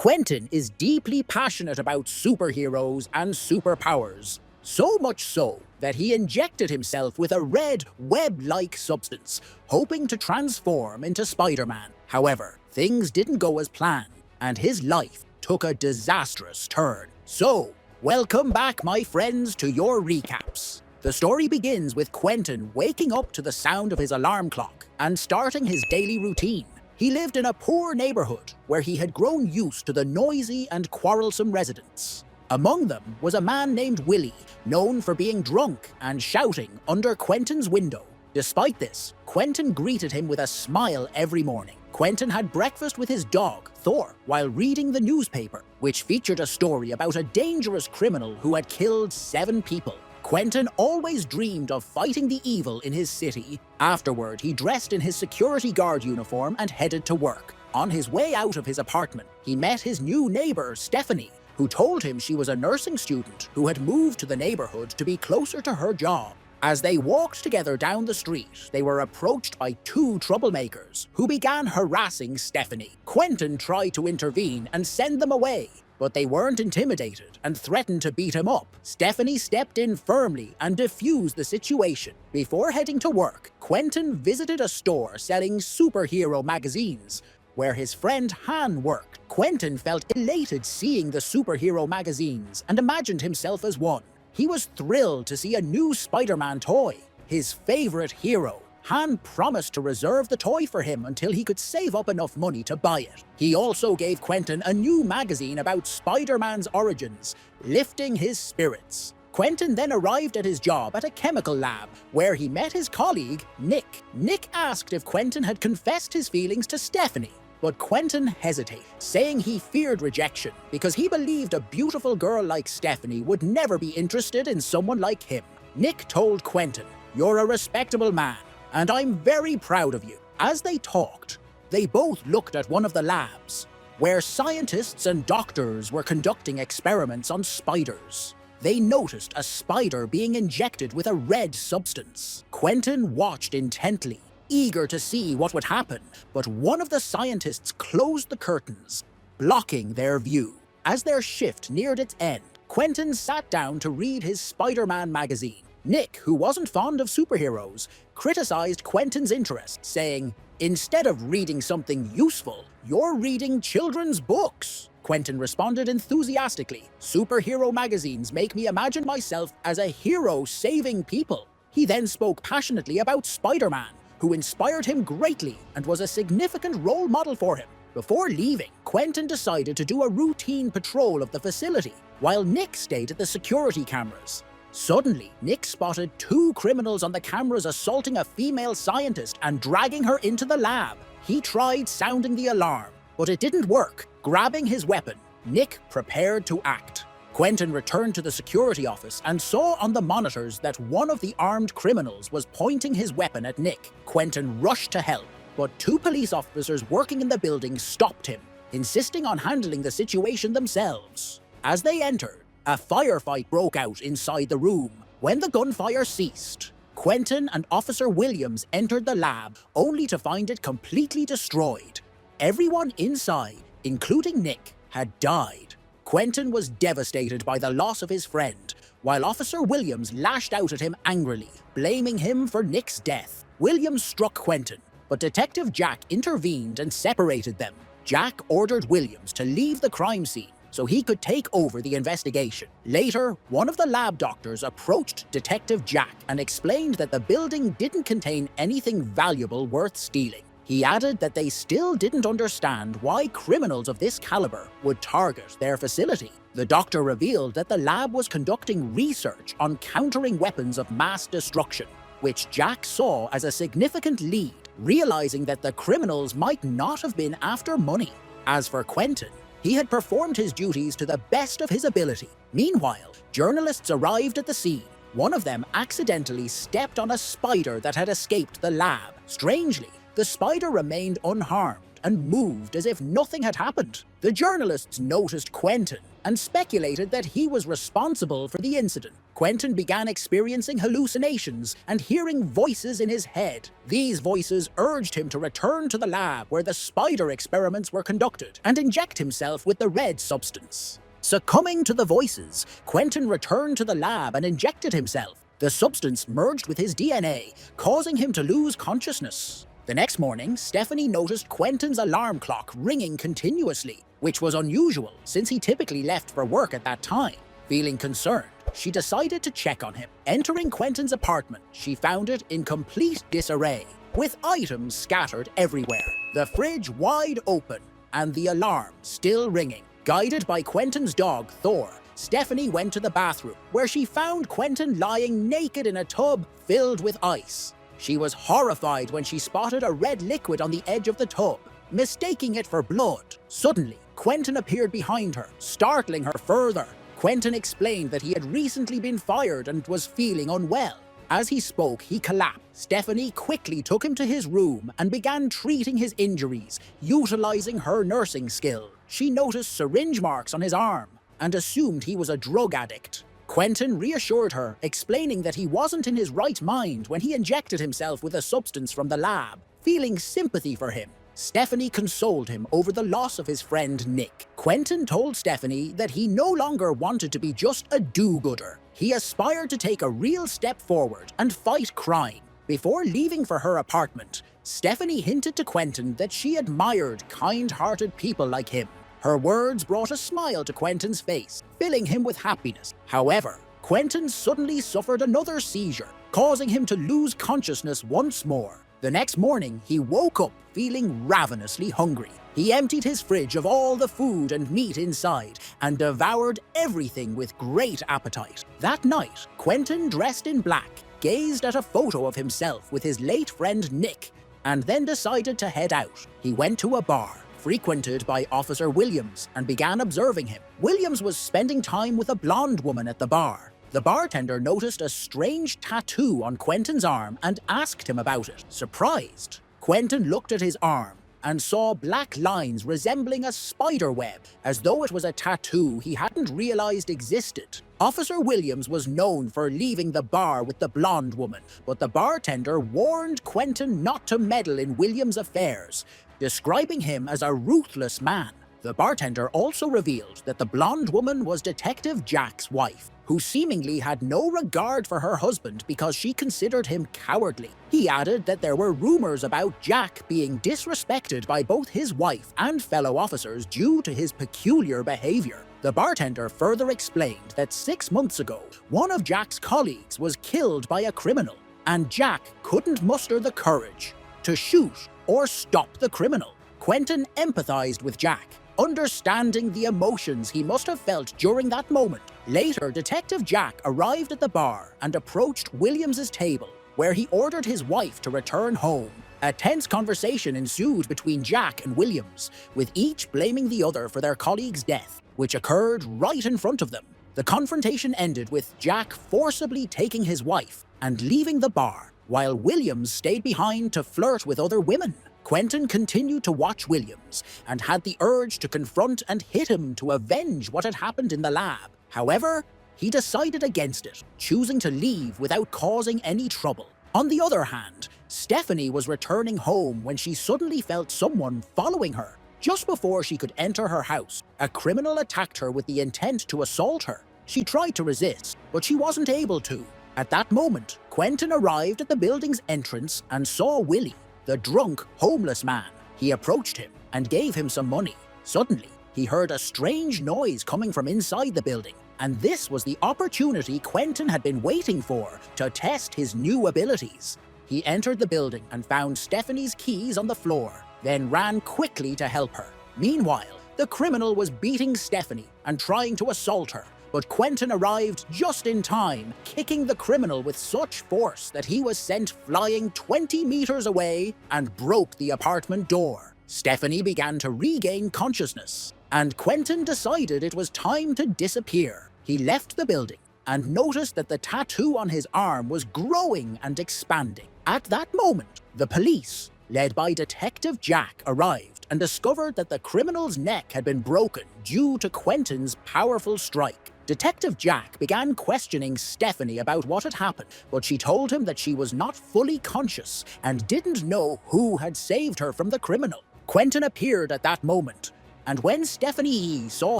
Quentin is deeply passionate about superheroes and superpowers, so much so that he injected himself with a red, web-like substance, hoping to transform into Spider-Man. However, things didn't go as planned, and his life took a disastrous turn. So, welcome back, my friends, to your recaps. The story begins with Quentin waking up to the sound of his alarm clock and starting his daily routine. He lived in a poor neighborhood where he had grown used to the noisy and quarrelsome residents. Among them was a man named Willie, known for being drunk and shouting under Quentin's window. Despite this, Quentin greeted him with a smile every morning. Quentin had breakfast with his dog, Thor, while reading the newspaper, which featured a story about a dangerous criminal who had killed 7 people. Quentin always dreamed of fighting the evil in his city. Afterward, he dressed in his security guard uniform and headed to work. On his way out of his apartment, he met his new neighbor, Stephanie, who told him she was a nursing student who had moved to the neighborhood to be closer to her job. As they walked together down the street, they were approached by 2 troublemakers who began harassing Stephanie. Quentin tried to intervene and send them away, but they weren't intimidated and threatened to beat him up. Stephanie stepped in firmly and diffused the situation. Before heading to work, Quentin visited a store selling superhero magazines, where his friend Han worked. Quentin felt elated seeing the superhero magazines and imagined himself as one. He was thrilled to see a new Spider-Man toy, his favorite hero. Han promised to reserve the toy for him until he could save up enough money to buy it. He also gave Quentin a new magazine about Spider-Man's origins, lifting his spirits. Quentin then arrived at his job at a chemical lab, where he met his colleague, Nick. Nick asked if Quentin had confessed his feelings to Stephanie, but Quentin hesitated, saying he feared rejection because he believed a beautiful girl like Stephanie would never be interested in someone like him. Nick told Quentin, "You're a respectable man, and I'm very proud of you." As they talked, they both looked at one of the labs, where scientists and doctors were conducting experiments on spiders. They noticed a spider being injected with a red substance. Quentin watched intently, eager to see what would happen, but one of the scientists closed the curtains, blocking their view. As their shift neared its end, Quentin sat down to read his Spider-Man magazine. Nick, who wasn't fond of superheroes, criticized Quentin's interest, saying, "Instead of reading something useful, you're reading children's books." Quentin responded enthusiastically, "Superhero magazines make me imagine myself as a hero saving people." He then spoke passionately about Spider-Man, who inspired him greatly and was a significant role model for him. Before leaving, Quentin decided to do a routine patrol of the facility, while Nick stayed at the security cameras. Suddenly, Nick spotted 2 criminals on the cameras assaulting a female scientist and dragging her into the lab. He tried sounding the alarm, but it didn't work. Grabbing his weapon, Nick prepared to act. Quentin returned to the security office and saw on the monitors that one of the armed criminals was pointing his weapon at Nick. Quentin rushed to help, but 2 police officers working in the building stopped him, insisting on handling the situation themselves. As they entered, a firefight broke out inside the room. When the gunfire ceased, Quentin and Officer Williams entered the lab, only to find it completely destroyed. Everyone inside, including Nick, had died. Quentin was devastated by the loss of his friend, while Officer Williams lashed out at him angrily, blaming him for Nick's death. Williams struck Quentin, but Detective Jack intervened and separated them. Jack ordered Williams to leave the crime scene so he could take over the investigation. Later, one of the lab doctors approached Detective Jack and explained that the building didn't contain anything valuable worth stealing. He added that they still didn't understand why criminals of this caliber would target their facility. The doctor revealed that the lab was conducting research on countering weapons of mass destruction, which Jack saw as a significant lead, realizing that the criminals might not have been after money. As for Quentin, he had performed his duties to the best of his ability. Meanwhile, journalists arrived at the scene. One of them accidentally stepped on a spider that had escaped the lab. Strangely, the spider remained unharmed, and moved as if nothing had happened. The journalists noticed Quentin and speculated that he was responsible for the incident. Quentin began experiencing hallucinations and hearing voices in his head. These voices urged him to return to the lab where the spider experiments were conducted and inject himself with the red substance. Succumbing to the voices, Quentin returned to the lab and injected himself. The substance merged with his DNA, causing him to lose consciousness. The next morning, Stephanie noticed Quentin's alarm clock ringing continuously, which was unusual since he typically left for work at that time. Feeling concerned, she decided to check on him. Entering Quentin's apartment, she found it in complete disarray, with items scattered everywhere, the fridge wide open, and the alarm still ringing. Guided by Quentin's dog, Thor, Stephanie went to the bathroom, where she found Quentin lying naked in a tub filled with ice. She was horrified when she spotted a red liquid on the edge of the tub, mistaking it for blood. Suddenly, Quentin appeared behind her, startling her further. Quentin explained that he had recently been fired and was feeling unwell. As he spoke, he collapsed. Stephanie quickly took him to his room and began treating his injuries, utilizing her nursing skill. She noticed syringe marks on his arm and assumed he was a drug addict. Quentin reassured her, explaining that he wasn't in his right mind when he injected himself with a substance from the lab. Feeling sympathy for him, Stephanie consoled him over the loss of his friend Nick. Quentin told Stephanie that he no longer wanted to be just a do-gooder. He aspired to take a real step forward and fight crime. Before leaving for her apartment, Stephanie hinted to Quentin that she admired kind-hearted people like him. Her words brought a smile to Quentin's face, filling him with happiness. However, Quentin suddenly suffered another seizure, causing him to lose consciousness once more. The next morning, he woke up feeling ravenously hungry. He emptied his fridge of all the food and meat inside and devoured everything with great appetite. That night, Quentin, dressed in black, gazed at a photo of himself with his late friend Nick and then decided to head out. He went to a bar frequented by Officer Williams and began observing him. Williams was spending time with a blonde woman at the bar. The bartender noticed a strange tattoo on Quentin's arm and asked him about it. Surprised, Quentin looked at his arm and saw black lines resembling a spider web, as though it was a tattoo he hadn't realized existed. Officer Williams was known for leaving the bar with the blonde woman, but the bartender warned Quentin not to meddle in Williams' affairs, describing him as a ruthless man. The bartender also revealed that the blonde woman was Detective Jack's wife, who seemingly had no regard for her husband because she considered him cowardly. He added that there were rumors about Jack being disrespected by both his wife and fellow officers due to his peculiar behavior. The bartender further explained that 6 months ago, one of Jack's colleagues was killed by a criminal, and Jack couldn't muster the courage to shoot or stop the criminal. Quentin empathized with Jack, understanding the emotions he must have felt during that moment. Later, Detective Jack arrived at the bar and approached Williams's table, where he ordered his wife to return home. A tense conversation ensued between Jack and Williams, with each blaming the other for their colleague's death, which occurred right in front of them. The confrontation ended with Jack forcibly taking his wife and leaving the bar, while Williams stayed behind to flirt with other women. Quentin continued to watch Williams and had the urge to confront and hit him to avenge what had happened in the lab. However, he decided against it, choosing to leave without causing any trouble. On the other hand, Stephanie was returning home when she suddenly felt someone following her. Just before she could enter her house, a criminal attacked her with the intent to assault her. She tried to resist, but she wasn't able to. At that moment, Quentin arrived at the building's entrance and saw Willie, the drunk, homeless man. He approached him and gave him some money. Suddenly, he heard a strange noise coming from inside the building, and this was the opportunity Quentin had been waiting for to test his new abilities. He entered the building and found Stephanie's keys on the floor, then ran quickly to help her. Meanwhile, the criminal was beating Stephanie and trying to assault her, but Quentin arrived just in time, kicking the criminal with such force that he was sent flying 20 meters away and broke the apartment door. Stephanie began to regain consciousness, and Quentin decided it was time to disappear. He left the building and noticed that the tattoo on his arm was growing and expanding. At that moment, the police, led by Detective Jack, arrived and discovered that the criminal's neck had been broken due to Quentin's powerful strike. Detective Jack began questioning Stephanie about what had happened, but she told him that she was not fully conscious and didn't know who had saved her from the criminal. Quentin appeared at that moment, and when Stephanie saw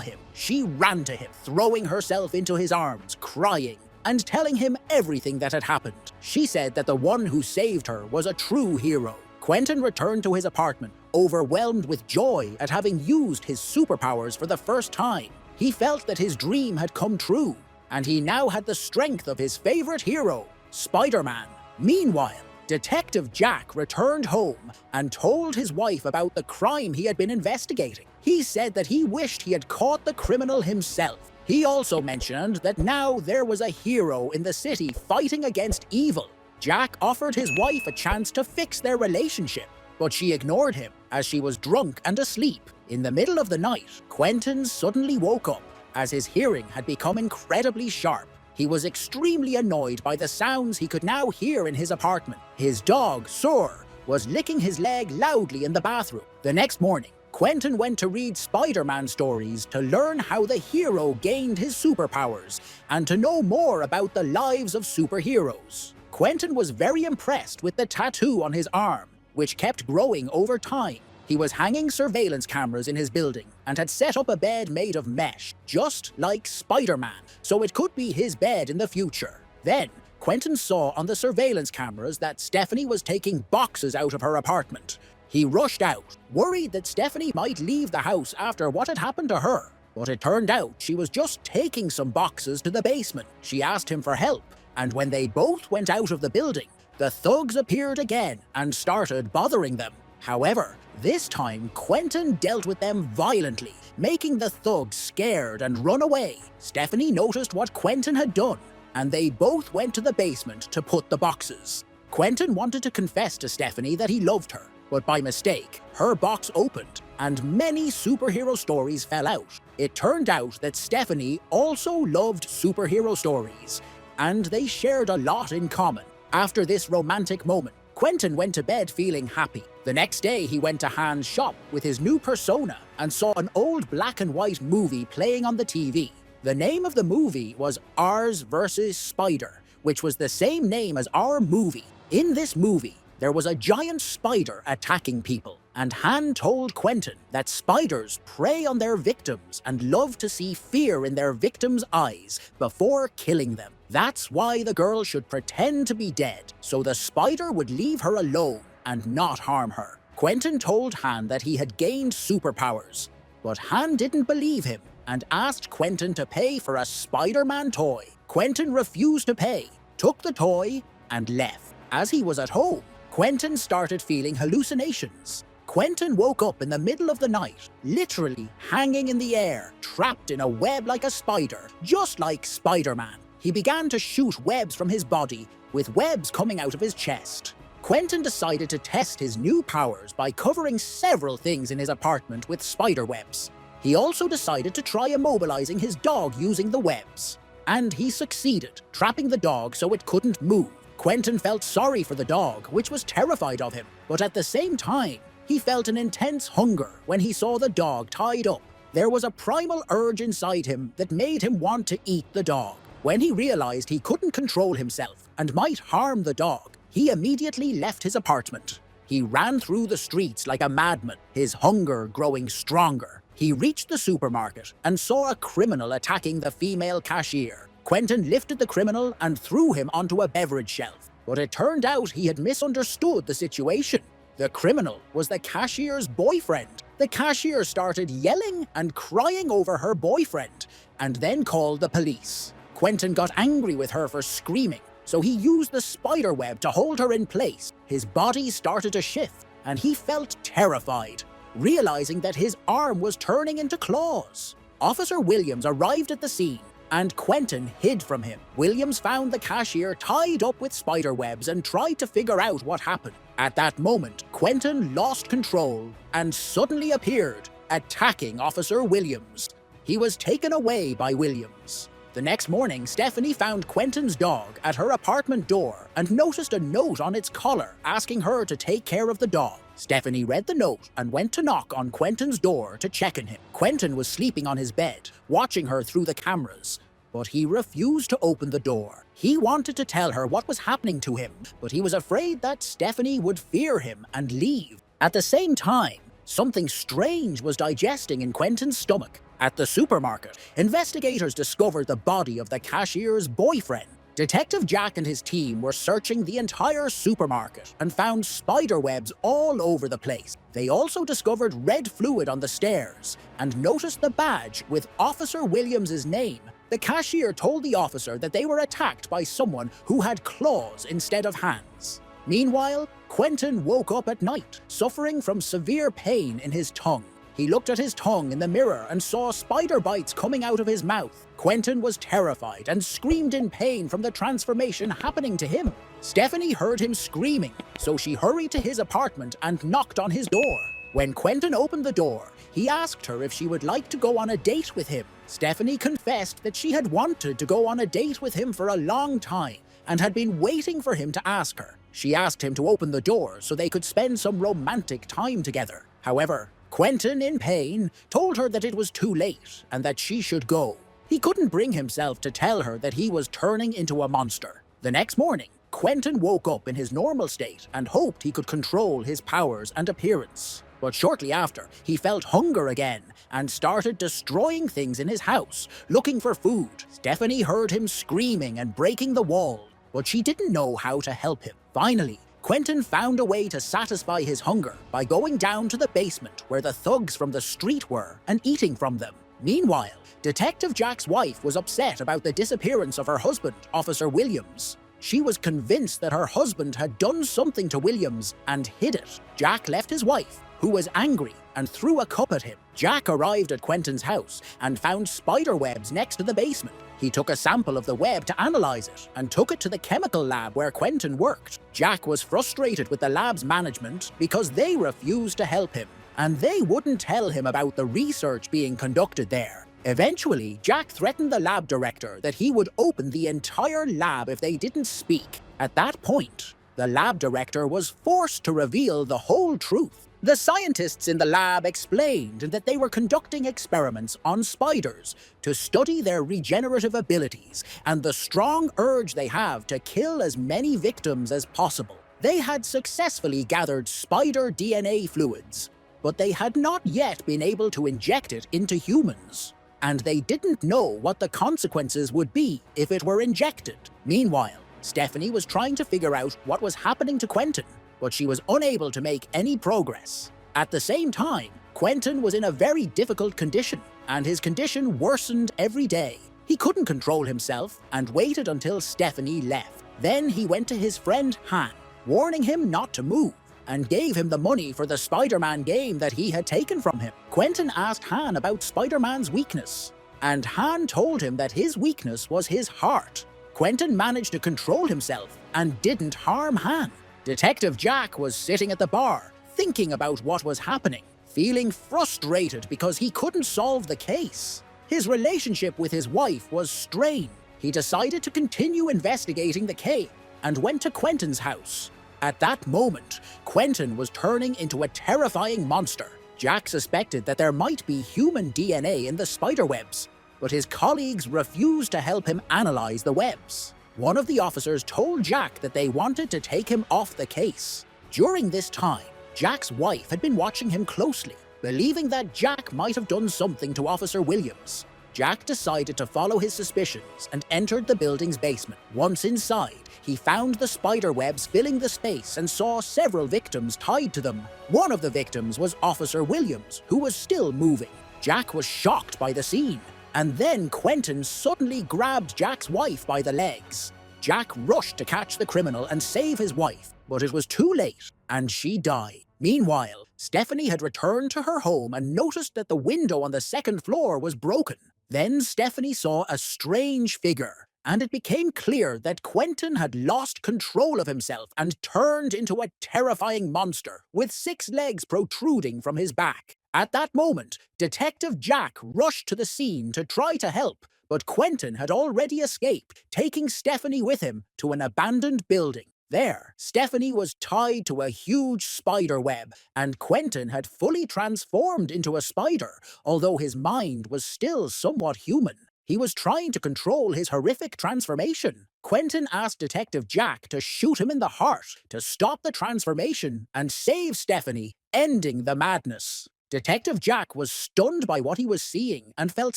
him, she ran to him, throwing herself into his arms, crying, and telling him everything that had happened. She said that the one who saved her was a true hero. Quentin returned to his apartment, overwhelmed with joy at having used his superpowers for the first time. He felt that his dream had come true, and he now had the strength of his favorite hero, Spider-Man. Meanwhile, Detective Jack returned home and told his wife about the crime he had been investigating. He said that he wished he had caught the criminal himself. He also mentioned that now there was a hero in the city fighting against evil. Jack offered his wife a chance to fix their relationship, but she ignored him as she was drunk and asleep. In the middle of the night, Quentin suddenly woke up as his hearing had become incredibly sharp. He was extremely annoyed by the sounds he could now hear in his apartment. His dog, Sur, was licking his leg loudly in the bathroom. The next morning, Quentin went to read Spider-Man stories to learn how the hero gained his superpowers and to know more about the lives of superheroes. Quentin was very impressed with the tattoo on his arm, which kept growing over time. He was hanging surveillance cameras in his building and had set up a bed made of mesh, just like Spider-Man, so it could be his bed in the future. Then, Quentin saw on the surveillance cameras that Stephanie was taking boxes out of her apartment. He rushed out, worried that Stephanie might leave the house after what had happened to her. But it turned out she was just taking some boxes to the basement. She asked him for help, and when they both went out of the building, the thugs appeared again and started bothering them. However, this time Quentin dealt with them violently, making the thugs scared and run away. Stephanie noticed what Quentin had done, and they both went to the basement to put the boxes. Quentin wanted to confess to Stephanie that he loved her, but by mistake, her box opened, and many superhero stories fell out. It turned out that Stephanie also loved superhero stories, and they shared a lot in common. After this romantic moment, Quentin went to bed feeling happy. The next day, he went to Han's shop with his new persona and saw an old black and white movie playing on the TV. The name of the movie was Ours vs. Spider, which was the same name as our movie. In this movie, there was a giant spider attacking people, and Han told Quentin that spiders prey on their victims and love to see fear in their victims' eyes before killing them. That's why the girl should pretend to be dead, so the spider would leave her alone and not harm her. Quentin told Han that he had gained superpowers, but Han didn't believe him and asked Quentin to pay for a Spider-Man toy. Quentin refused to pay, took the toy, and left. As he was at home, Quentin started feeling hallucinations. Quentin woke up in the middle of the night, literally hanging in the air, trapped in a web like a spider, just like Spider-Man. He began to shoot webs from his body, with webs coming out of his chest. Quentin decided to test his new powers by covering several things in his apartment with spider webs. He also decided to try immobilizing his dog using the webs. And he succeeded, trapping the dog so it couldn't move. Quentin felt sorry for the dog, which was terrified of him, but at the same time, he felt an intense hunger when he saw the dog tied up. There was a primal urge inside him that made him want to eat the dog. When he realized he couldn't control himself and might harm the dog, he immediately left his apartment. He ran through the streets like a madman, his hunger growing stronger. He reached the supermarket and saw a criminal attacking the female cashier. Quentin lifted the criminal and threw him onto a beverage shelf, but it turned out he had misunderstood the situation. The criminal was the cashier's boyfriend. The cashier started yelling and crying over her boyfriend, and then called the police. Quentin got angry with her for screaming, so he used the spider web to hold her in place. His body started to shift, and he felt terrified, realizing that his arm was turning into claws. Officer Williams arrived at the scene, and Quentin hid from him. Williams found the cashier tied up with spider webs and tried to figure out what happened. At that moment, Quentin lost control and suddenly appeared, attacking Officer Williams. He was taken away by Williams. The next morning, Stephanie found Quentin's dog at her apartment door and noticed a note on its collar asking her to take care of the dog. Stephanie read the note and went to knock on Quentin's door to check on him. Quentin was sleeping on his bed, watching her through the cameras, but he refused to open the door. He wanted to tell her what was happening to him, but he was afraid that Stephanie would fear him and leave. At the same time, something strange was digesting in Quentin's stomach. At the supermarket, investigators discovered the body of the cashier's boyfriend. Detective Jack and his team were searching the entire supermarket and found spider webs all over the place. They also discovered red fluid on the stairs and noticed the badge with Officer Williams's name. The cashier told the officer that they were attacked by someone who had claws instead of hands. Meanwhile, Quentin woke up at night, suffering from severe pain in his tongue. He looked at his tongue in the mirror and saw spider bites coming out of his mouth. Quentin was terrified and screamed in pain from the transformation happening to him. Stephanie heard him screaming, so she hurried to his apartment and knocked on his door. When Quentin opened the door, he asked her if she would like to go on a date with him. Stephanie confessed that she had wanted to go on a date with him for a long time and had been waiting for him to ask her. She asked him to open the door so they could spend some romantic time together. However, Quentin, in pain, told her that it was too late and that she should go. He couldn't bring himself to tell her that he was turning into a monster. The next morning, Quentin woke up in his normal state and hoped he could control his powers and appearance. But shortly after, he felt hunger again and started destroying things in his house, looking for food. Stephanie heard him screaming and breaking the wall, but she didn't know how to help him. Finally, Quentin found a way to satisfy his hunger by going down to the basement where the thugs from the street were and eating from them. Meanwhile, Detective Jack's wife was upset about the disappearance of her husband, Officer Williams. She was convinced that her husband had done something to Williams and hid it. Jack left his wife, who was angry, and threw a cup at him. Jack arrived at Quentin's house and found spider webs next to the basement. He took a sample of the web to analyze it and took it to the chemical lab where Quentin worked. Jack was frustrated with the lab's management because they refused to help him, and they wouldn't tell him about the research being conducted there. Eventually, Jack threatened the lab director that he would open the entire lab if they didn't speak. At that point, the lab director was forced to reveal the whole truth. The scientists in the lab explained that they were conducting experiments on spiders to study their regenerative abilities and the strong urge they have to kill as many victims as possible. They had successfully gathered spider DNA fluids, but they had not yet been able to inject it into humans, and they didn't know what the consequences would be if it were injected. Meanwhile, Stephanie was trying to figure out what was happening to Quentin, but she was unable to make any progress. At the same time, Quentin was in a very difficult condition, and his condition worsened every day. He couldn't control himself and waited until Stephanie left. Then he went to his friend Han, warning him not to move, and gave him the money for the Spider-Man game that he had taken from him. Quentin asked Han about Spider-Man's weakness, and Han told him that his weakness was his heart. Quentin managed to control himself and didn't harm Han. Detective Jack was sitting at the bar, thinking about what was happening, feeling frustrated because he couldn't solve the case. His relationship with his wife was strained. He decided to continue investigating the case and went to Quentin's house. At that moment, Quentin was turning into a terrifying monster. Jack suspected that there might be human DNA in the spiderwebs, but his colleagues refused to help him analyze the webs. One of the officers told Jack that they wanted to take him off the case. During this time, Jack's wife had been watching him closely, believing that Jack might have done something to Officer Williams. Jack decided to follow his suspicions and entered the building's basement. Once inside, he found the spider webs filling the space and saw several victims tied to them. One of the victims was Officer Williams, who was still moving. Jack was shocked by the scene, and then Quentin suddenly grabbed Jack's wife by the legs. Jack rushed to catch the criminal and save his wife, but it was too late, and she died. Meanwhile, Stephanie had returned to her home and noticed that the window on the second floor was broken. Then Stephanie saw a strange figure, and it became clear that Quentin had lost control of himself and turned into a terrifying monster with 6 legs protruding from his back. At that moment, Detective Jack rushed to the scene to try to help, but Quentin had already escaped, taking Stephanie with him to an abandoned building. There, Stephanie was tied to a huge spider web, and Quentin had fully transformed into a spider, although his mind was still somewhat human. He was trying to control his horrific transformation. Quentin asked Detective Jack to shoot him in the heart to stop the transformation and save Stephanie, ending the madness. Detective Jack was stunned by what he was seeing and felt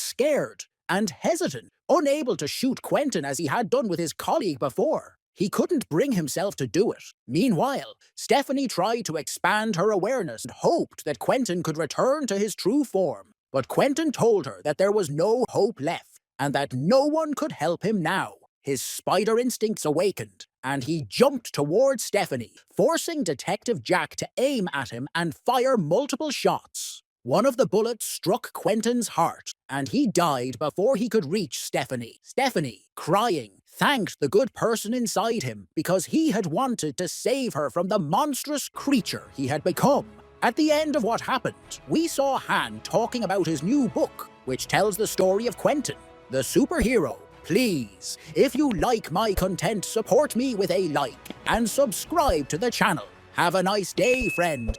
scared and hesitant, unable to shoot Quentin as he had done with his colleague before. He couldn't bring himself to do it. Meanwhile, Stephanie tried to expand her awareness and hoped that Quentin could return to his true form. But Quentin told her that there was no hope left, and that no one could help him now. His spider instincts awakened, and he jumped towards Stephanie, forcing Detective Jack to aim at him and fire multiple shots. One of the bullets struck Quentin's heart, and he died before he could reach Stephanie. Stephanie, crying, thanked the good person inside him because he had wanted to save her from the monstrous creature he had become. At the end of what happened, we saw Han talking about his new book, which tells the story of Quentin, the superhero. Please, if you like my content, support me with a like and subscribe to the channel. Have a nice day, friend.